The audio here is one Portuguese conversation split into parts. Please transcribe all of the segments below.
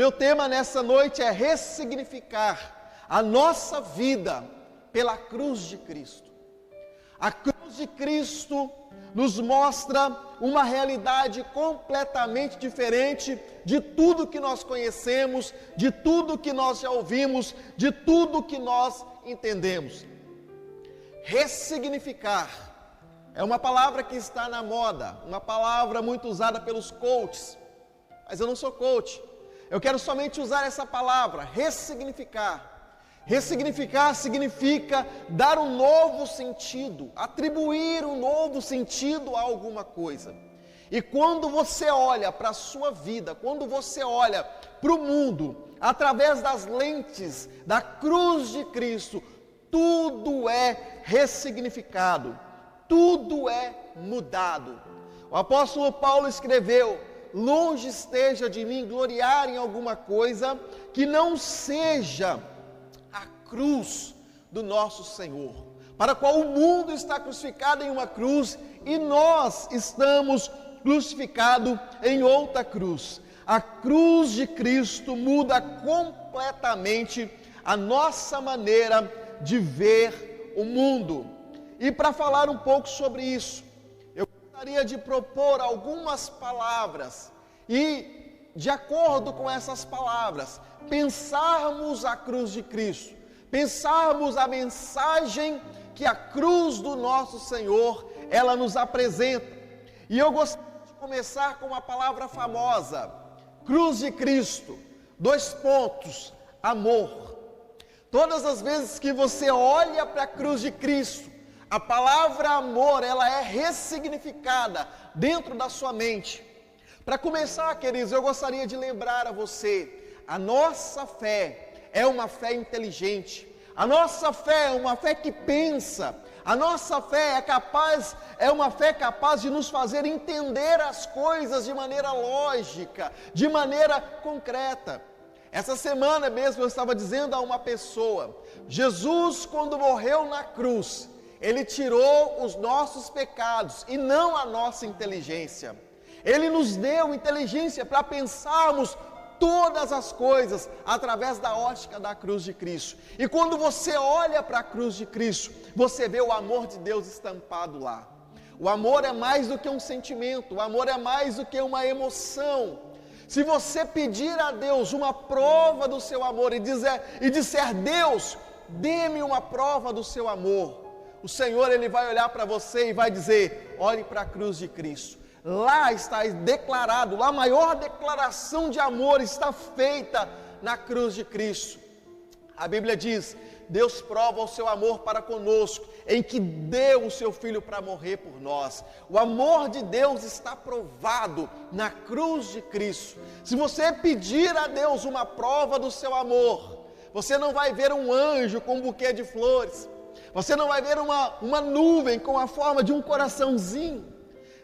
Meu tema nessa noite é ressignificar a nossa vida pela cruz de Cristo. A cruz de Cristo nos mostra uma realidade completamente diferente de tudo que nós conhecemos, de tudo que nós já ouvimos, de tudo que nós entendemos. Ressignificar é uma palavra que está na moda, uma palavra muito usada pelos coaches, mas eu não sou coach. Eu quero somente usar essa palavra, ressignificar. Ressignificar significa dar um novo sentido, atribuir um novo sentido a alguma coisa. E quando você olha para a sua vida, quando você olha para o mundo, através das lentes da cruz de Cristo, tudo é ressignificado, tudo é mudado. O apóstolo Paulo escreveu: longe esteja de mim gloriar em alguma coisa que não seja a cruz do nosso Senhor, para a qual o mundo está crucificado em uma cruz e nós estamos crucificados em outra cruz. A cruz de Cristo muda completamente a nossa maneira de ver o mundo. E para falar um pouco sobre isso, eu gostaria de propor algumas palavras e, de acordo com essas palavras, pensarmos a cruz de Cristo, pensarmos a mensagem que a cruz do nosso Senhor, ela nos apresenta. E eu gostaria de começar com uma palavra famosa, cruz de Cristo, : amor. Todas as vezes que você olha para a cruz de Cristo, a palavra amor, ela é ressignificada dentro da sua mente. Para começar, queridos, eu gostaria de lembrar a você, a nossa fé é uma fé inteligente, a nossa fé é uma fé que pensa, a nossa fé é uma fé capaz de nos fazer entender as coisas de maneira lógica, de maneira concreta. Essa semana mesmo eu estava dizendo a uma pessoa, Jesus, quando morreu na cruz, Ele tirou os nossos pecados e não a nossa inteligência. Ele nos deu inteligência para pensarmos todas as coisas através da ótica da cruz de Cristo. E quando você olha para a cruz de Cristo, você vê o amor de Deus estampado lá. O amor é mais do que um sentimento, o amor é mais do que uma emoção. Se você pedir a Deus uma prova do seu amor e disser, Deus, dê-me uma prova do seu amor, o Senhor, Ele vai olhar para você e vai dizer, olhe para a cruz de Cristo. Lá está declarado, lá a maior declaração de amor está feita na cruz de Cristo. A Bíblia diz, Deus prova o seu amor para conosco, em que deu o seu Filho para morrer por nós. O amor de Deus está provado na cruz de Cristo. Se você pedir a Deus uma prova do seu amor, você não vai ver um anjo com um buquê de flores, você não vai ver uma nuvem com a forma de um coraçãozinho.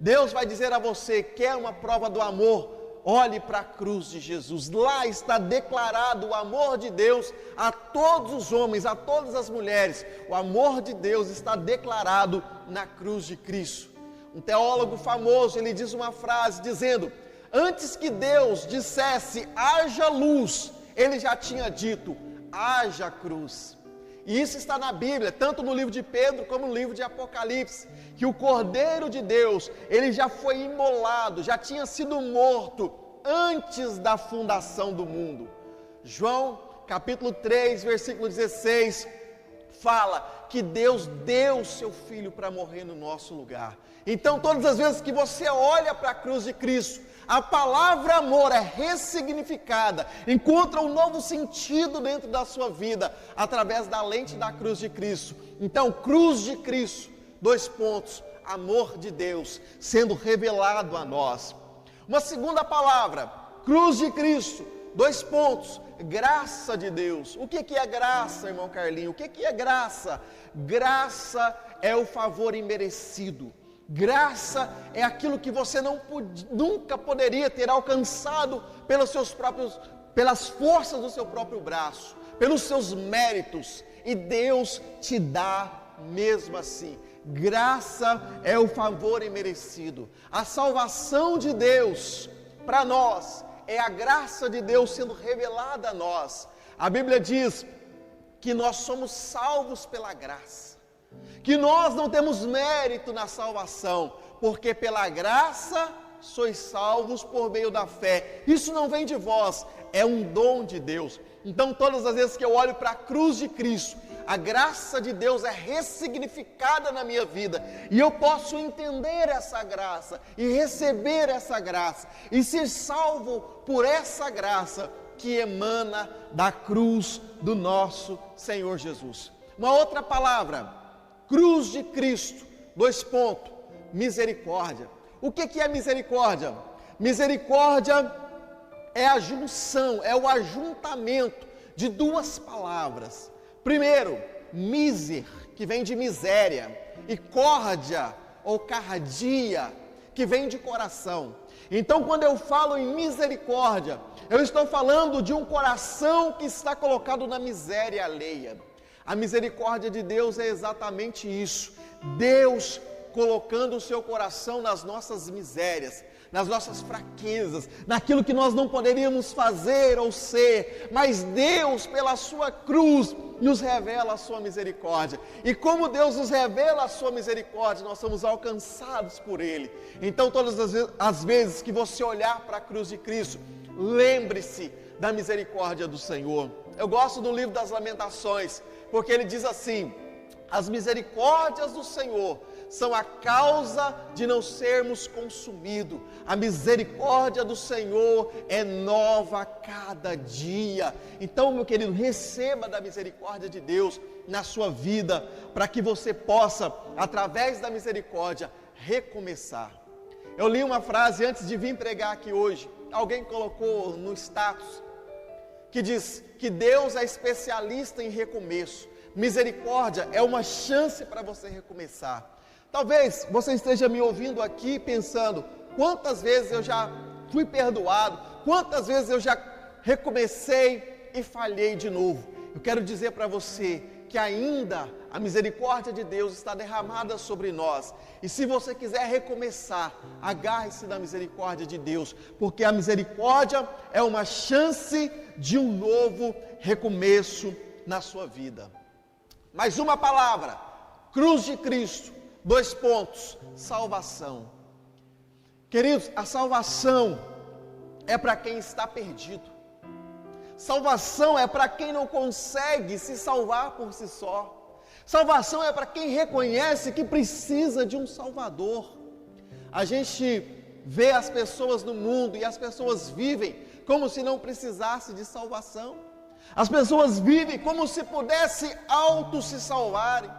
Deus vai dizer a você, quer uma prova do amor? Olhe para a cruz de Jesus, lá está declarado o amor de Deus a todos os homens, a todas as mulheres. O amor de Deus está declarado na cruz de Cristo. Um teólogo famoso, ele diz uma frase dizendo, antes que Deus dissesse, haja luz, Ele já tinha dito, haja cruz. E isso está na Bíblia, tanto no livro de Pedro como no livro de Apocalipse, que o Cordeiro de Deus, ele já foi imolado, já tinha sido morto antes da fundação do mundo. João, capítulo 3, versículo 16, fala que Deus deu o seu Filho para morrer no nosso lugar. Então, todas as vezes que você olha para a cruz de Cristo, a palavra amor é ressignificada, encontra um novo sentido dentro da sua vida, através da lente da cruz de Cristo. Então, cruz de Cristo, : amor de Deus, sendo revelado a nós. Uma segunda palavra, cruz de Cristo, : graça de Deus. O que é graça, irmão Carlinho? O que é graça? Graça é o favor imerecido. Graça é aquilo que você nunca poderia ter alcançado pelas forças do seu próprio braço, pelos seus méritos, e Deus te dá mesmo assim. Graça é o favor imerecido. A salvação de Deus para nós é a graça de Deus sendo revelada a nós. A Bíblia diz que nós somos salvos pela graça, que nós não temos mérito na salvação, porque pela graça sois salvos por meio da fé. Isso não vem de vós, é um dom de Deus. Então todas as vezes que eu olho para a cruz de Cristo, a graça de Deus é ressignificada na minha vida, e eu posso entender essa graça, e receber essa graça, e ser salvo por essa graça que emana da cruz do nosso Senhor Jesus. Uma outra palavra, cruz de Cristo, misericórdia. O que é misericórdia? Misericórdia é a junção, é o ajuntamento de duas palavras. Primeiro, miser, que vem de miséria, e córdia, ou cardia, que vem de coração. Então, quando eu falo em misericórdia, eu estou falando de um coração que está colocado na miséria alheia. A misericórdia de Deus é exatamente isso. Deus colocando o seu coração nas nossas misérias, nas nossas fraquezas, naquilo que nós não poderíamos fazer ou ser, mas Deus, pela sua cruz, nos revela a sua misericórdia, e como Deus nos revela a sua misericórdia, nós somos alcançados por Ele. Então todas as vezes que você olhar para a cruz de Cristo, lembre-se da misericórdia do Senhor. Eu gosto do livro das Lamentações, porque ele diz assim: as misericórdias do Senhor são a causa de não sermos consumidos. A misericórdia do Senhor é nova a cada dia. Então, meu querido, receba da misericórdia de Deus na sua vida, para que você possa, através da misericórdia, recomeçar. Eu li uma frase antes de vir pregar aqui hoje, alguém colocou no status, que diz que Deus é especialista em recomeço. Misericórdia é uma chance para você recomeçar. Talvez você esteja me ouvindo aqui pensando: quantas vezes eu já fui perdoado, quantas vezes eu já recomecei e falhei de novo. Eu quero dizer para você que ainda a misericórdia de Deus está derramada sobre nós, e se você quiser recomeçar, agarre-se da misericórdia de Deus, porque a misericórdia é uma chance de um novo recomeço na sua vida. Mais uma palavra, cruz de Cristo, salvação. Queridos, a salvação é para quem está perdido. Salvação é para quem não consegue se salvar por si só. Salvação é para quem reconhece que precisa de um Salvador. A gente vê as pessoas no mundo e as pessoas vivem como se não precisasse de salvação. As pessoas vivem como se pudesse auto se salvarem.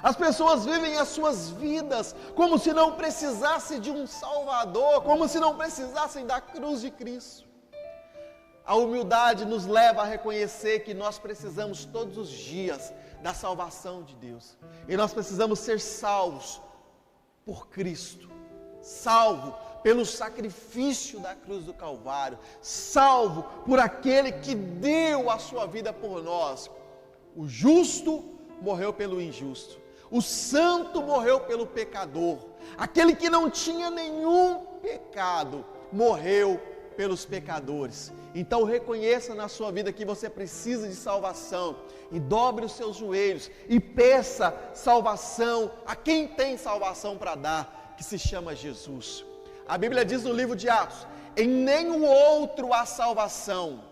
As pessoas vivem as suas vidas como se não precisassem de um Salvador, como se não precisassem da cruz de Cristo. A humildade nos leva a reconhecer que nós precisamos todos os dias da salvação de Deus. E nós precisamos ser salvos por Cristo, salvo pelo sacrifício da cruz do Calvário, salvo por aquele que deu a sua vida por nós. O justo morreu pelo injusto, o santo morreu pelo pecador, aquele que não tinha nenhum pecado morreu pelos pecadores. Então reconheça na sua vida que você precisa de salvação, e dobre os seus joelhos e peça salvação a quem tem salvação para dar, que se chama Jesus. A Bíblia diz no livro de Atos: em nenhum outro há salvação,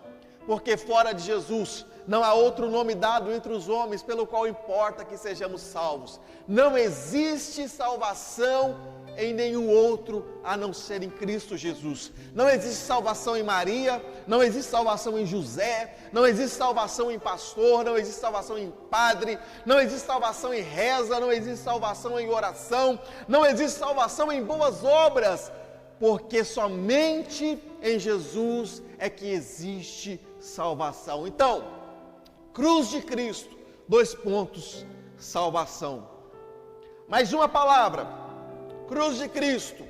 porque fora de Jesus não há outro nome dado entre os homens pelo qual importa que sejamos salvos. Não existe salvação em nenhum outro a não ser em Cristo Jesus. Não existe salvação em Maria, não existe salvação em José, não existe salvação em pastor, não existe salvação em padre, não existe salvação em reza, não existe salvação em oração, não existe salvação em boas obras, porque somente em Jesus é que existe salvação. Então, cruz de Cristo, salvação. Mais uma palavra, cruz de Cristo,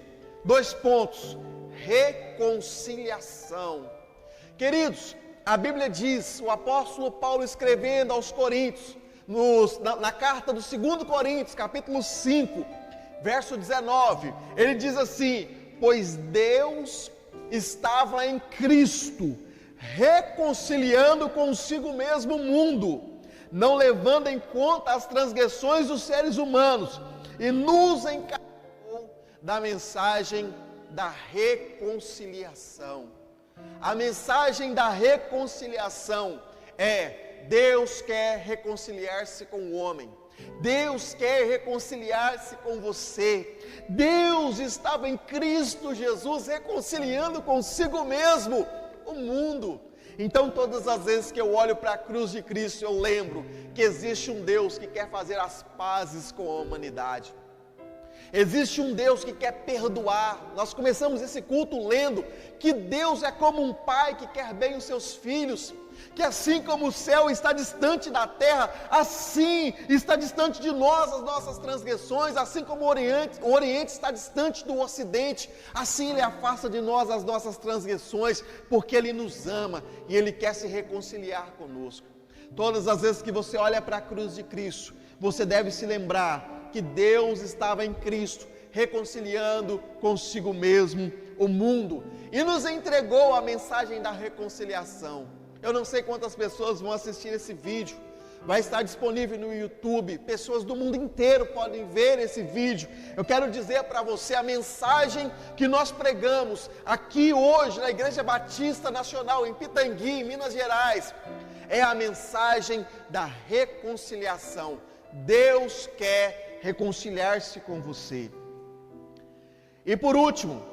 reconciliação. Queridos, a Bíblia diz, o apóstolo Paulo escrevendo aos Coríntios, na carta do 2 Coríntios, capítulo 5, verso 19, ele diz assim: pois Deus estava em Cristo, reconciliando consigo mesmo o mundo, não levando em conta as transgressões dos seres humanos, e nos encarregou da mensagem da reconciliação. A mensagem da reconciliação é: Deus quer reconciliar-se com o homem. Deus quer reconciliar-se com você. Deus estava em Cristo Jesus reconciliando consigo mesmo o mundo. Então, todas as vezes que eu olho para a cruz de Cristo, eu lembro que existe um Deus que quer fazer as pazes com a humanidade. Existe um Deus que quer perdoar. Nós começamos esse culto lendo que Deus é como um pai que quer bem os seus filhos, que assim como o céu está distante da terra, assim está distante de nós as nossas transgressões, assim como o Oriente está distante do Ocidente, assim Ele afasta de nós as nossas transgressões, porque Ele nos ama e Ele quer se reconciliar conosco. Todas as vezes que você olha para a cruz de Cristo, você deve se lembrar que Deus estava em Cristo, reconciliando consigo mesmo o mundo, e nos entregou a mensagem da reconciliação. Eu não sei quantas pessoas vão assistir esse vídeo, vai estar disponível no YouTube, pessoas do mundo inteiro podem ver esse vídeo. Eu quero dizer para você, a mensagem que nós pregamos aqui hoje na Igreja Batista Nacional, em Pitangui, em Minas Gerais, é a mensagem da reconciliação. Deus quer reconciliar-se com você. E por último,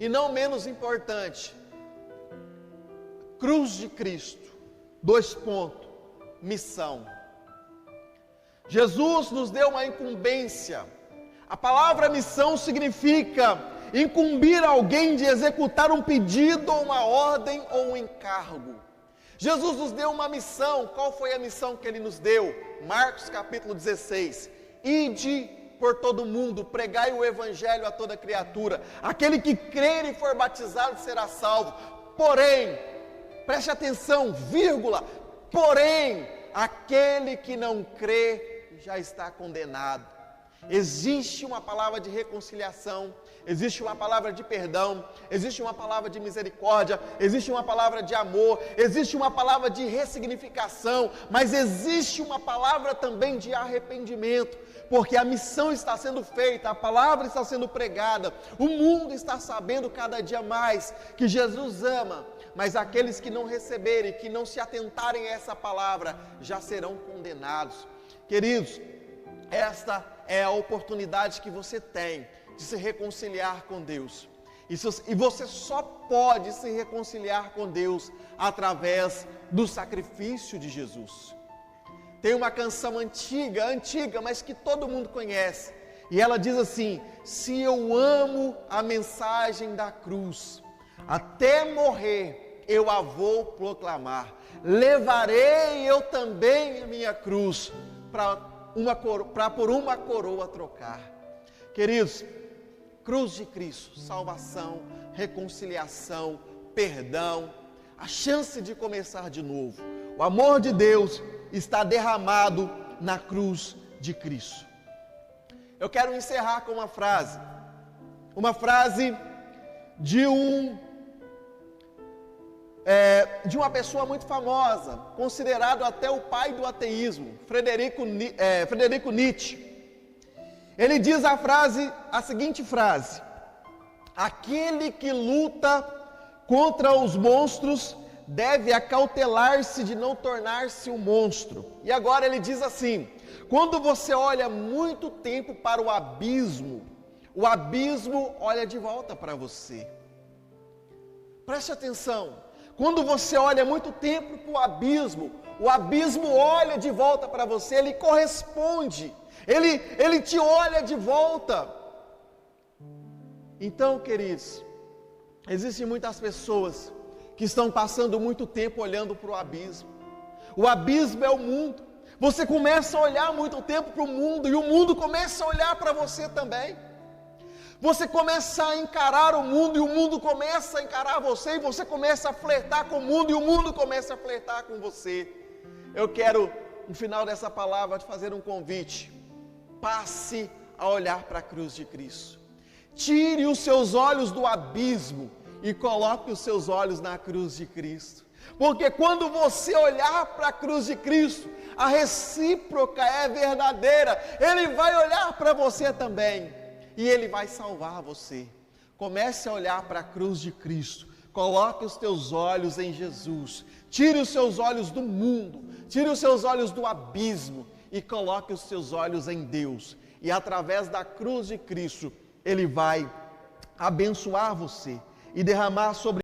e não menos importante, cruz de Cristo, missão. Jesus nos deu uma incumbência. A palavra missão significa incumbir alguém de executar um pedido, ou uma ordem, ou um encargo. Jesus nos deu uma missão. Qual foi a missão que Ele nos deu? Marcos capítulo 16. Ide por todo mundo, pregai o evangelho a toda criatura. Aquele que crer e for batizado será salvo. Porém, preste atenção, vírgula, porém, aquele que não crê já está condenado. Existe uma palavra de reconciliação, existe uma palavra de perdão, existe uma palavra de misericórdia, existe uma palavra de amor, existe uma palavra de ressignificação, mas existe uma palavra também de arrependimento, porque a missão está sendo feita, a palavra está sendo pregada, o mundo está sabendo cada dia mais que Jesus ama, mas aqueles que não receberem, que não se atentarem a essa palavra, já serão condenados. Queridos, esta é a oportunidade que você tem de se reconciliar com Deus. E você só pode se reconciliar com Deus através do sacrifício de Jesus. Tem uma canção antiga, mas que todo mundo conhece. E ela diz assim: se eu amo a mensagem da cruz, até morrer eu a vou proclamar. Levarei eu também a minha cruz para por uma coroa trocar. Queridos, cruz de Cristo, salvação, reconciliação, perdão, a chance de começar de novo. O amor de Deus está derramado na cruz de Cristo. Eu quero encerrar com uma frase de uma pessoa muito famosa, considerado até o pai do ateísmo, Frederico Nietzsche. Ele diz a seguinte frase: aquele que luta contra os monstros deve acautelar-se de não tornar-se um monstro. E agora ele diz assim: quando você olha muito tempo para o abismo olha de volta para você. Preste atenção. Quando você olha muito tempo para o abismo olha de volta para você, ele corresponde, ele te olha de volta. Então, queridos, existem muitas pessoas que estão passando muito tempo olhando para o abismo. O abismo é o mundo. Você começa a olhar muito tempo para o mundo e o mundo começa a olhar para você também. Você começa a encarar o mundo e o mundo começa a encarar você, e você começa a flertar com o mundo e o mundo começa a flertar com você. Eu quero, no final dessa palavra, te fazer um convite. Passe a olhar para a cruz de Cristo. Tire os seus olhos do abismo e coloque os seus olhos na cruz de Cristo. Porque quando você olhar para a cruz de Cristo, a recíproca é verdadeira. Ele vai olhar para você também e Ele vai salvar você. Comece a olhar para a cruz de Cristo. Coloque os teus olhos em Jesus. Tire os seus olhos do mundo. Tire os seus olhos do abismo e coloque os seus olhos em Deus. E através da cruz de Cristo, Ele vai abençoar você e derramar sobre